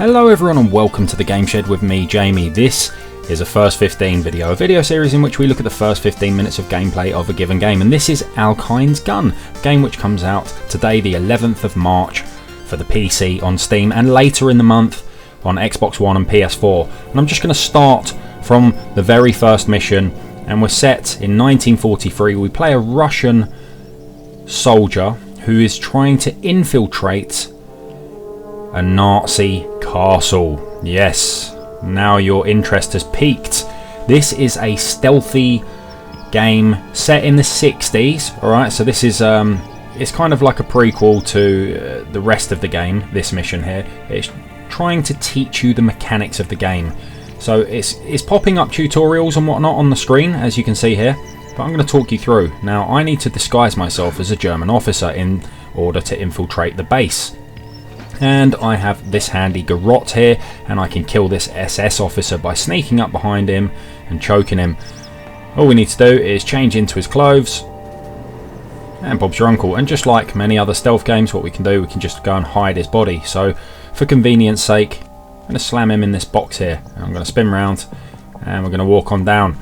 Hello everyone and welcome to the Game Shed with me, Jamie. This is a First 15 video, a video series in which we look at the first 15 minutes of gameplay of a given game. And this is Alkehine's Gun, a game which comes out today the 11th of March for the PC on Steam and later in the month on Xbox One and PS4. And I'm just going to start from the very first mission, and we're set in 1943. We play a Russian soldier who is trying to infiltrate a Nazi castle. Yes, now your interest has peaked. This is a stealthy game set in the 60s. Alright, so this is it's kind of like a prequel to the rest of the game, this mission here. It's trying to teach you the mechanics of the game. So it's popping up tutorials and whatnot on the screen, as you can see here, but I'm going to talk you through. Now, I need to disguise myself as a German officer in order to infiltrate the base. And I have this handy garrote here, and I can kill this SS officer by sneaking up behind him and choking him. All we need to do is change into his clothes, and Bob's your uncle. And just like many other stealth games, what we can do, we can just go and hide his body. So for convenience sake, I'm going to slam him in this box here. I'm going to spin round and we're going to walk on down.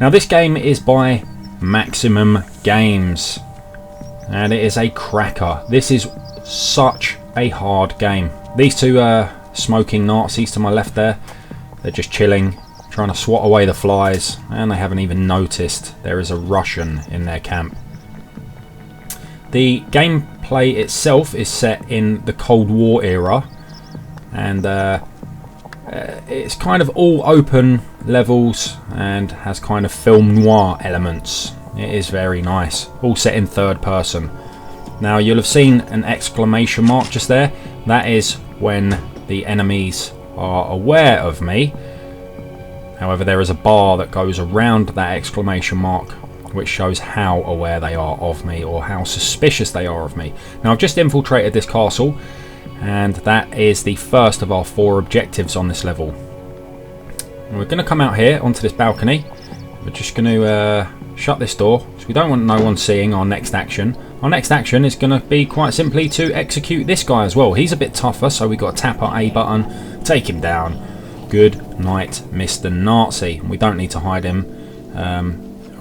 Now this game is by Maximum Games and it is a cracker. This is such a hard game. These two smoking Nazis to my left there, they're just chilling, trying to swat away the flies, and they haven't even noticed there is a Russian in their camp. The gameplay itself is set in the Cold War era, and it's kind of all open levels and has kind of film noir elements. It is very nice, all set in third person. Now you'll have seen an exclamation mark just there. That is when the enemies are aware of me. However, there is a bar that goes around that exclamation mark which shows how aware they are of me, or how suspicious they are of me. Now I've just infiltrated this castle, and that is the first of our 4 objectives on this level. And we're going to come out here onto this balcony. We're just going to shut this door, so we don't want no one seeing our next action. Our next action is going to be quite simply to execute this guy as well. He's a bit tougher, so we've got to tap our A button, take him down. Good night, Mr. Nazi. We don't need to hide him.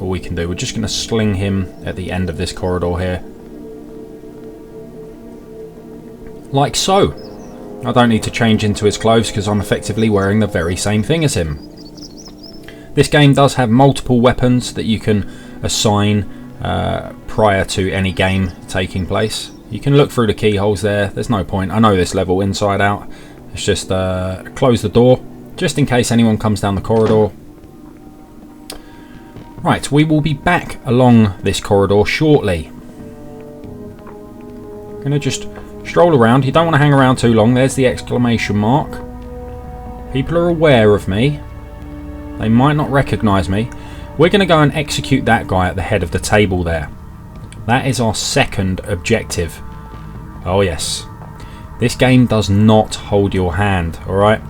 All we can do, we're just going to sling him at the end of this corridor here. Like so. I don't need to change into his clothes because I'm effectively wearing the very same thing as him. This game does have multiple weapons that you can assign prior to any game taking place. You can look through the keyholes there. There's no point. I know this level inside out. Let's just close the door just in case anyone comes down the corridor. Right, we will be back along this corridor shortly. Going to just stroll around. You don't want to hang around too long. There's the exclamation mark. People are aware of me. They might not recognise me. We're going to go and execute that guy at the head of the table there. That is our second objective. Oh yes. This game does not hold your hand, alright?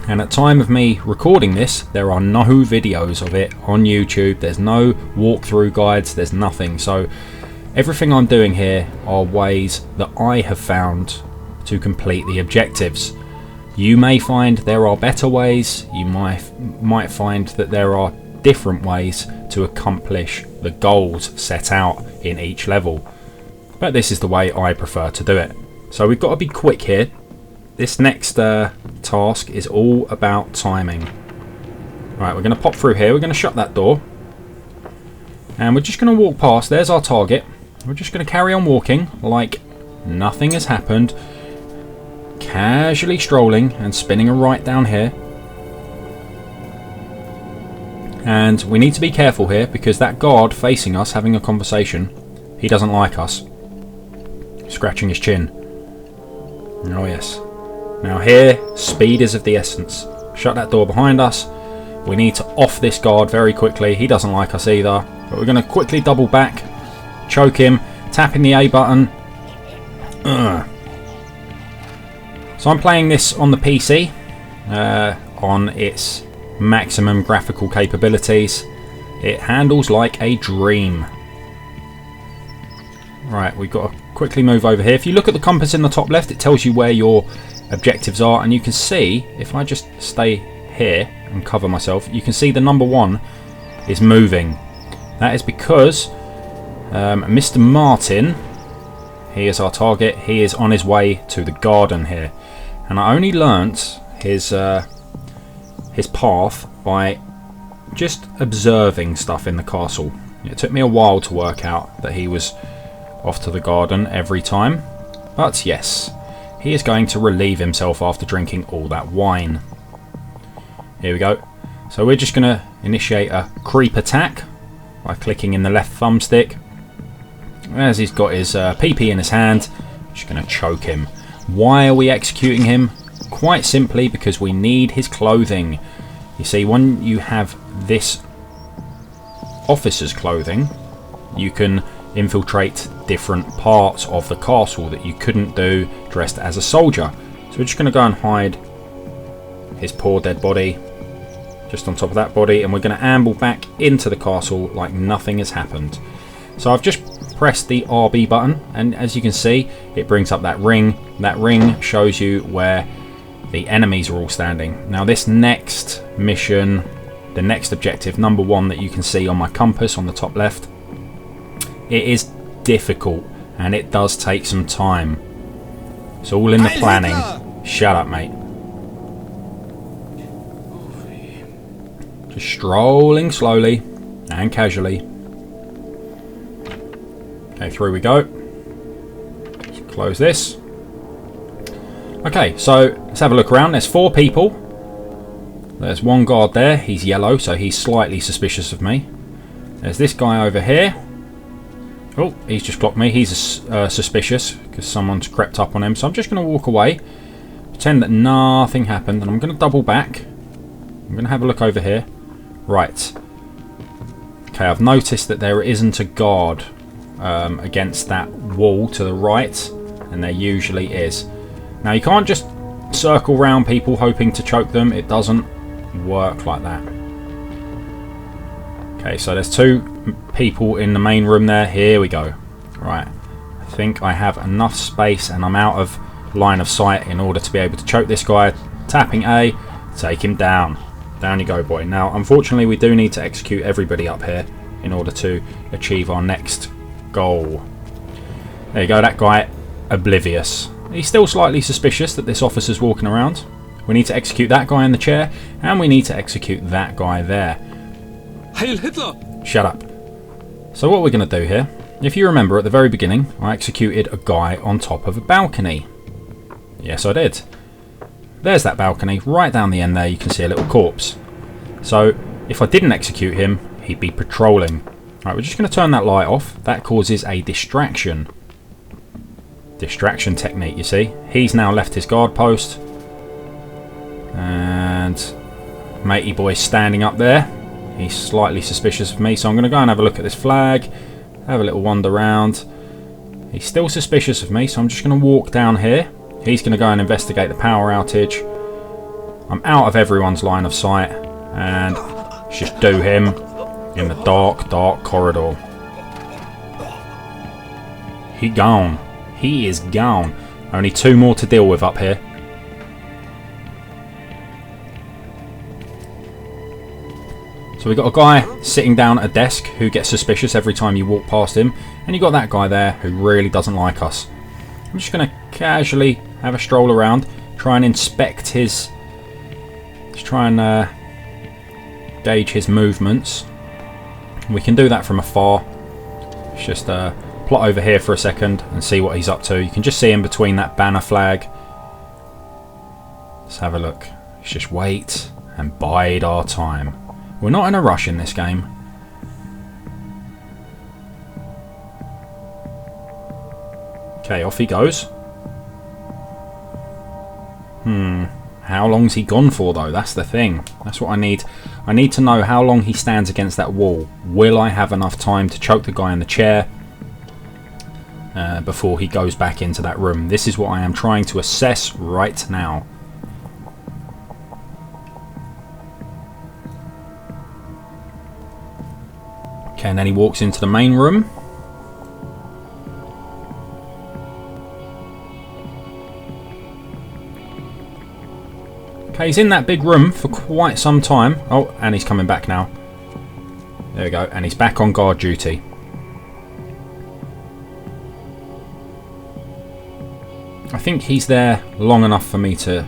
And at time of me recording this, there are no videos of it on YouTube. There's no walkthrough guides. There's nothing. So everything I'm doing here are ways that I have found to complete the objectives. You may find there are better ways. You might find that there are different ways to accomplish the goals set out in each level. But this is the way I prefer to do it. So we've got to be quick here. This next task is all about timing. Right, we're going to pop through here. We're going to shut that door. And we're just going to walk past. There's our target. We're just going to carry on walking like nothing has happened. Casually strolling and spinning a right down here. And we need to be careful here because that guard facing us having a conversation, he doesn't like us. Scratching his chin. Oh yes. Now here, speed is of the essence. Shut that door behind us. We need to off this guard very quickly. He doesn't like us either. But we're going to quickly double back, choke him, tapping the A button. So I'm playing this on the PC, on its maximum graphical capabilities. It handles like a dream. Right, we've got to quickly move over here. If you look at the compass in the top left, it tells you where your objectives are, and you can see, if I just stay here and cover myself, you can see the number 1 is moving. That is because Mr. Martin, he is our target, he is on his way to the garden here, and I only learnt his path by just observing stuff in the castle. It took me a while to work out that he was off to the garden every time, but yes, he is going to relieve himself after drinking all that wine. Here we go. So we're just going to initiate a creep attack by clicking in the left thumbstick. As he's got his PP in his hand, just going to choke him. Why are we executing him? Quite simply because we need his clothing. You see, when you have this officer's clothing, you can infiltrate different parts of the castle that you couldn't do dressed as a soldier. So we're just going to go and hide his poor dead body just on top of that body, and we're going to amble back into the castle like nothing has happened. So I've just pressed the RB button, and as you can see, it brings up that ring. That ring shows you where the enemies are all standing. Now this next mission, the next objective, number 1, that you can see on my compass on the top left, it is difficult and it does take some time. It's all in the planning. Shut up, mate. Just strolling slowly and casually. Okay, through we go. Let's close this. Okay, so let's have a look around. There's 4 people. There's 1 guard there. He's yellow, so he's slightly suspicious of me. There's this guy over here. Oh, he's just clocked me. He's suspicious because someone's crept up on him. So I'm just going to walk away, pretend that nothing happened, and I'm going to double back. I'm going to have a look over here. Right. Okay, I've noticed that there isn't a guard against that wall to the right, and there usually is. Now, you can't just circle round people hoping to choke them. It doesn't work like that. Okay, so there's 2 people in the main room there. Here we go. Right. I think I have enough space and I'm out of line of sight in order to be able to choke this guy. Tapping A, take him down. Down you go, boy. Now, unfortunately, we do need to execute everybody up here in order to achieve our next goal. There you go, that guy, oblivious. He's still slightly suspicious that this officer's walking around. We need to execute that guy in the chair, and we need to execute that guy there. Heil Hitler! Shut up. So what we're going to do here, if you remember at the very beginning, I executed a guy on top of a balcony. Yes, I did. There's that balcony. Right down the end there, you can see a little corpse. So if I didn't execute him, he'd be patrolling. Right, we're just going to turn that light off. That causes a distraction. Distraction technique, you see. He's now left his guard post. And matey boy's standing up there. He's slightly suspicious of me, so I'm going to go and have a look at this flag. Have a little wander around. He's still suspicious of me, so I'm just going to walk down here. He's going to go and investigate the power outage. I'm out of everyone's line of sight. And just do him in the dark, dark corridor. He gone. He is gone. Only 2 more to deal with up here. So we've got a guy sitting down at a desk who gets suspicious every time you walk past him. And you've got that guy there who really doesn't like us. I'm just going to casually have a stroll around, try and inspect his... Just try and gauge his movements. We can do that from afar. Let's just plot over here for a second and see what he's up to. You can just see him between that banner flag. Let's have a look. Let's just wait and bide our time. We're not in a rush in this game. Okay, off he goes. How long's he gone for though? That's the thing. That's what I need. I need to know how long he stands against that wall. Will I have enough time to choke the guy in the chair before he goes back into that room? This is what I am trying to assess right now. Okay, and then he walks into the main room. Okay, he's in that big room for quite some time. Oh, and he's coming back now. There we go, and he's back on guard duty. I think he's there long enough for me to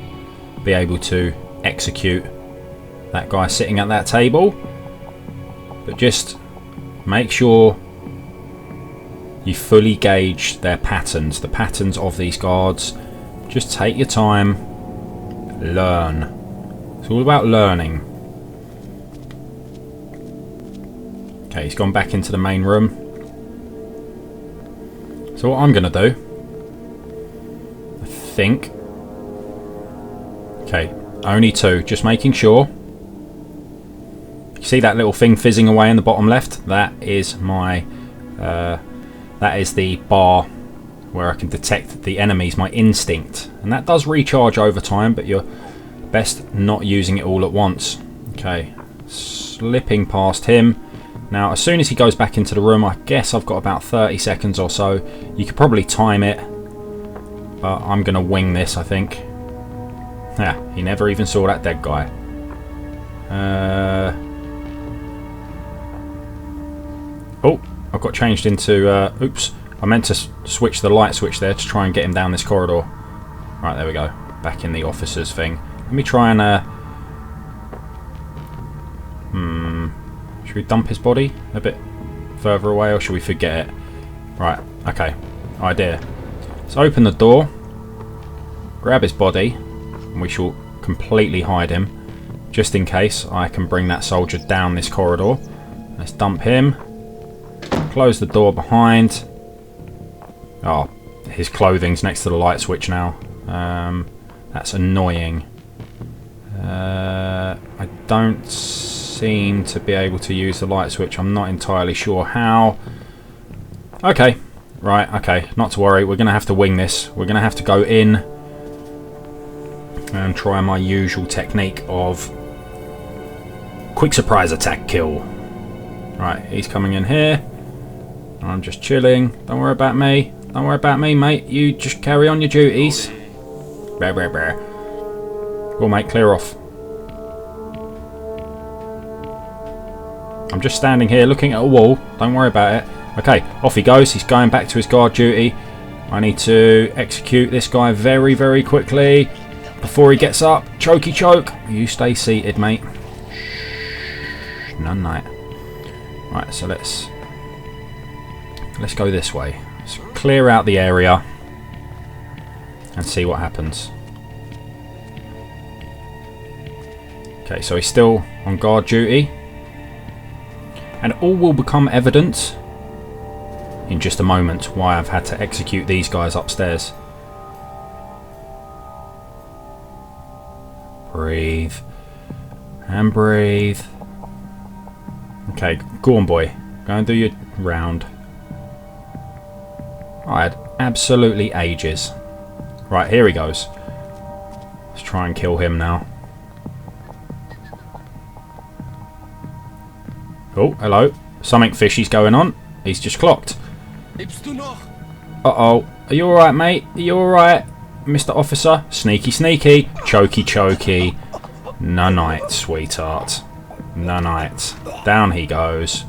be able to execute that guy sitting at that table. But just make sure you fully gauge their patterns, the patterns of these guards. Just take your time, learn. It's all about learning. Okay, he's gone back into the main room. So what I'm going to do, I think, okay, only 2, just making sure. You see that little thing fizzing away in the bottom left? That is my, that is the bar where I can detect the enemies, my instinct. And that does recharge over time, but you're best not using it all at once. Okay, slipping past him. Now, as soon as he goes back into the room, I guess I've got about 30 seconds or so. You could probably time it, but I'm going to wing this, I think. Yeah, he never even saw that dead guy. Oh, I've got changed into... oops, I meant to switch the light switch there to try and get him down this corridor. Right, there we go. Back in the officers thing. Let me try and... should we dump his body a bit further away, or should we forget it? Right, okay. Idea. Let's open the door, grab his body, and we shall completely hide him, just in case I can bring that soldier down this corridor. Let's dump him. Close the door behind. Oh, his clothing's next to the light switch now. That's annoying. I don't seem to be able to use the light switch. I'm not entirely sure how. Okay, right, okay, not to worry. We're going to have to wing this. We're going to have to go in and try my usual technique of quick surprise attack kill. Right, he's coming in here. I'm just chilling. Don't worry about me. Don't worry about me, mate. You just carry on your duties. Brr, brr, brr. Go on, mate, clear off. I'm just standing here looking at a wall. Don't worry about it. Okay, off he goes. He's going back to his guard duty. I need to execute this guy very, very quickly before he gets up. Chokey choke. You stay seated, mate. Shh, none night. Right, so let's go this way. Let's clear out the area and see what happens. Okay, so he's still on guard duty. And all will become evident in just a moment why I've had to execute these guys upstairs. Breathe. And breathe. Okay, go on, boy. Go and do your round. I had absolutely ages. Right, here he goes. Let's try and kill him now. Oh, hello. Something fishy's going on. He's just clocked. Uh-oh. Are you alright, mate? Are you alright, Mr. Officer? Sneaky, sneaky. Chokey, chokey. None-night, sweetheart. None-night. Down he goes.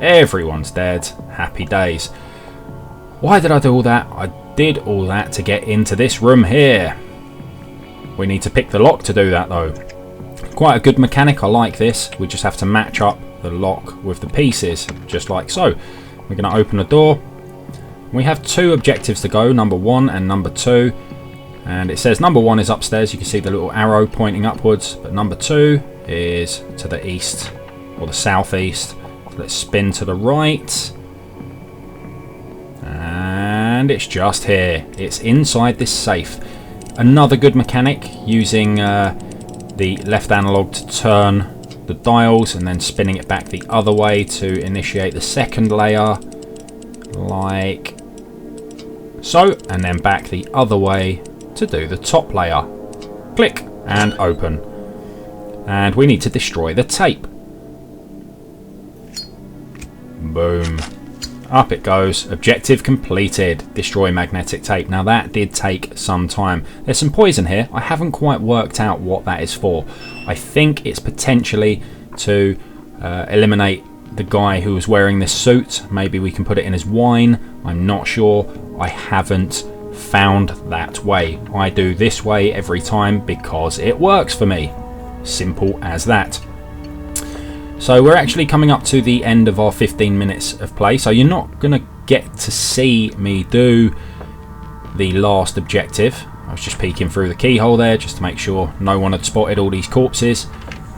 Everyone's dead. Happy days. Why did I do all that? I did all that to get into this room here. We need to pick the lock to do that, though. Quite a good mechanic. I like this. We just have to match up the lock with the pieces, just like so. We're going to open the door. We have 2 objectives to go, number 1 and number 2. And it says number 1 is upstairs. You can see the little arrow pointing upwards. But number 2 is to the east, or the southeast. So let's spin to the right. And it's just here. It's inside this safe. Another good mechanic, using the left analog to turn the dials and then spinning it back the other way to initiate the second layer, like so, and then back the other way to do the top layer. Click and open. And we need to destroy the tape. Boom. Up it goes. Objective completed. Destroy magnetic tape. Now that did take some time. There's some poison here. I haven't quite worked out what that is for. I think it's potentially to eliminate the guy who was wearing this suit. Maybe we can put it in his wine. I'm not sure. I haven't found that way. I do this way every time because it works for me. Simple as that. So we're actually coming up to the end of our 15 minutes of play, so you're not going to get to see me do the last objective. I was just peeking through the keyhole there just to make sure no one had spotted all these corpses,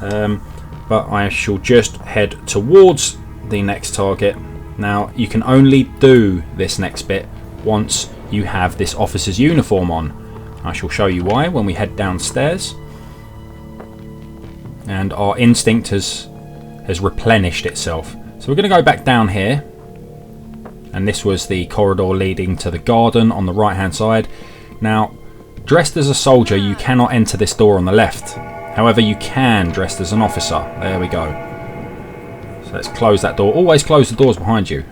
but I shall just head towards the next target. Now you can only do this next bit once you have this officer's uniform on. I shall show you why when we head downstairs. And our instinct has replenished itself. So we're going to go back down here, and this was the corridor leading to the garden on the right hand side. Now, dressed as a soldier, you cannot enter this door on the left. However, you can dressed as an officer. There we go. So let's close that door. Always close the doors behind you.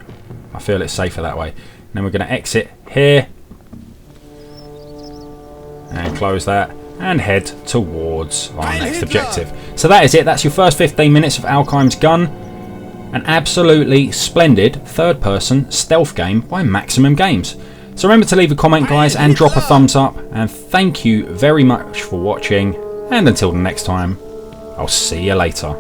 I feel it's safer that way. And then we're going to exit here and close that and head towards our next objective. So that is it. That's your first 15 minutes of Alkehine's Gun. An absolutely splendid third-person stealth game by Maximum Games. So remember to leave a comment, guys, and drop a thumbs up. And thank you very much for watching. And until the next time, I'll see you later.